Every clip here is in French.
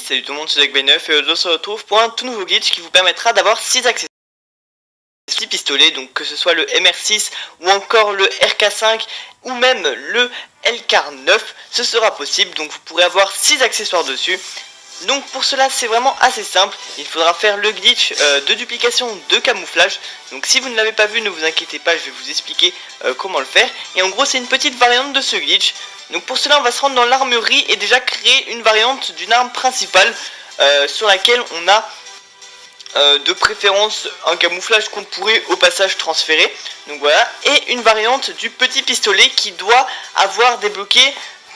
Salut tout le monde, c'est Jack9 et aujourd'hui on se retrouve pour un tout nouveau glitch qui vous permettra d'avoir 6 accessoires. 6 pistolets, donc que ce soit le MR6 ou encore le RK5 ou même le LK9, ce sera possible, donc vous pourrez avoir 6 accessoires dessus. Donc pour cela c'est vraiment assez simple, il faudra faire le glitch de duplication de camouflage. Donc si vous ne l'avez pas vu, ne vous inquiétez pas, je vais vous expliquer comment le faire. Et en gros c'est une petite variante de ce glitch. Donc pour cela on va se rendre dans l'armurerie et déjà créer une variante d'une arme principale sur laquelle on a de préférence un camouflage qu'on pourrait au passage transférer. Donc voilà, et une variante du petit pistolet qui doit avoir débloqué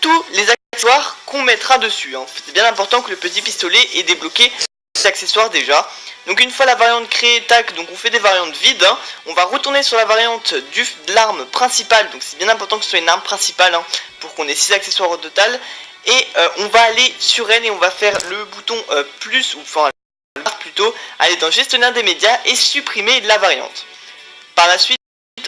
tous les accessoires qu'on mettra dessus. C'est bien important que le petit pistolet ait débloqué les accessoires déjà. Donc une fois la variante créée, tac, donc on fait des variantes vides. On va retourner sur la variante de l'arme principale. Donc c'est bien important que ce soit une arme principale pour qu'on ait 6 accessoires au total. Et on va aller sur elle et on va faire le bouton plus, ou enfin plutôt, aller dans gestionnaire des médias et supprimer la variante. Par la suite,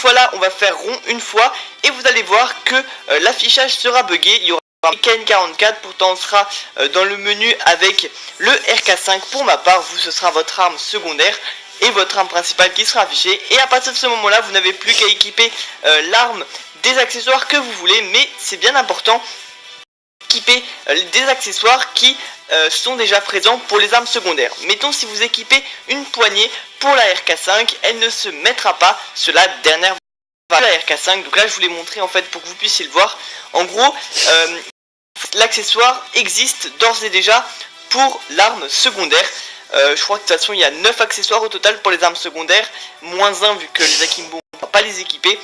voilà, on va faire rond une fois et vous allez voir que l'affichage sera buggé. Il y aura KN44, pourtant on sera dans le menu avec le RK5. Pour ma part, vous, ce sera votre arme secondaire et votre arme principale qui sera affichée. Et à partir de ce moment-là, vous n'avez plus qu'à équiper l'arme des accessoires que vous voulez, mais c'est bien important équiper des accessoires qui sont déjà présents pour les armes secondaires. Mettons si vous équipez une poignée pour la RK5, elle ne se mettra pas sur la dernière la RK5. Donc là je vous l'ai montré en fait pour que vous puissiez le voir. En gros l'accessoire existe d'ores et déjà pour l'arme secondaire. Je crois que de toute façon il y a 9 accessoires au total pour les armes secondaires, moins 1 vu que les Akimbo on ne va pas les équiper.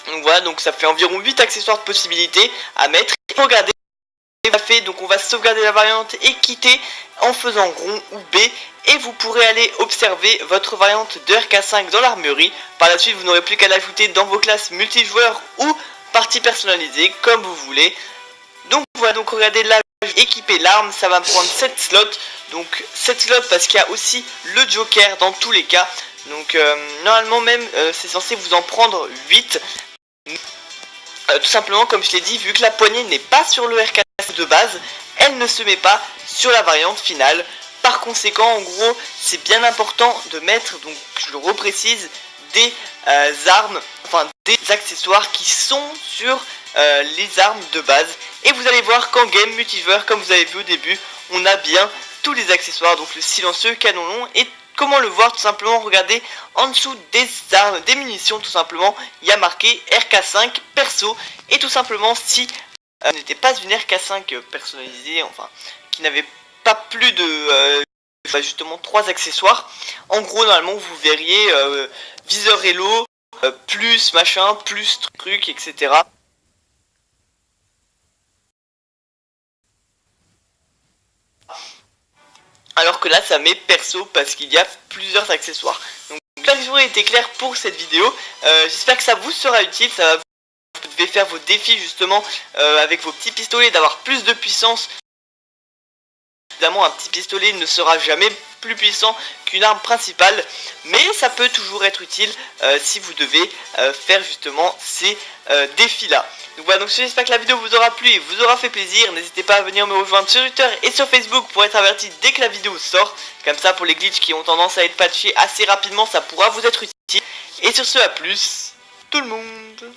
Donc voilà, donc ça fait environ 8 accessoires de possibilités à mettre. Regardez, donc on va sauvegarder la variante et quitter en faisant rond ou B, et vous pourrez aller observer votre variante de RK5 dans l'armurerie. Par la suite vous n'aurez plus qu'à l'ajouter dans vos classes multijoueurs ou parties personnalisées comme vous voulez. Donc voilà, donc regardez là, équiper l'arme, ça va me prendre 7 slots, donc 7 slots parce qu'il y a aussi le joker dans tous les cas. Donc normalement même c'est censé vous en prendre 8. Tout simplement comme je l'ai dit, vu que la poignée n'est pas sur le RK de base, elle ne se met pas sur la variante finale. Par conséquent, en gros, c'est bien important de mettre, donc je le reprécise, des armes, enfin des accessoires qui sont sur les armes de base. Et vous allez voir qu'en game multijoueur, comme vous avez vu au début, on a bien tous les accessoires, donc le silencieux, canon long. Et comment le voir? Tout simplement, regardez en dessous des armes, des munitions, tout simplement, il y a marqué RK5 perso. Et tout simplement, si n'était pas une RK5 personnalisée, enfin qui n'avait pas plus de justement 3 accessoires, en gros normalement vous verriez viseur hello, plus machin, plus truc, etc. Alors que là ça met perso parce qu'il y a plusieurs accessoires. Donc la vidéo a été claire pour cette vidéo. J'espère que ça vous sera utile, ça va. Vous devez faire vos défis justement avec vos petits pistolets, d'avoir plus de puissance. Évidemment un petit pistolet ne sera jamais plus puissant qu'une arme principale, mais ça peut toujours être utile si vous devez faire justement ces défis là. Donc voilà, donc j'espère que la vidéo vous aura plu et vous aura fait plaisir. N'hésitez pas à venir me rejoindre sur Twitter et sur Facebook pour être averti dès que la vidéo sort. Comme ça, pour les glitches qui ont tendance à être patchés assez rapidement, ça pourra vous être utile. Et sur ce, à plus tout le monde.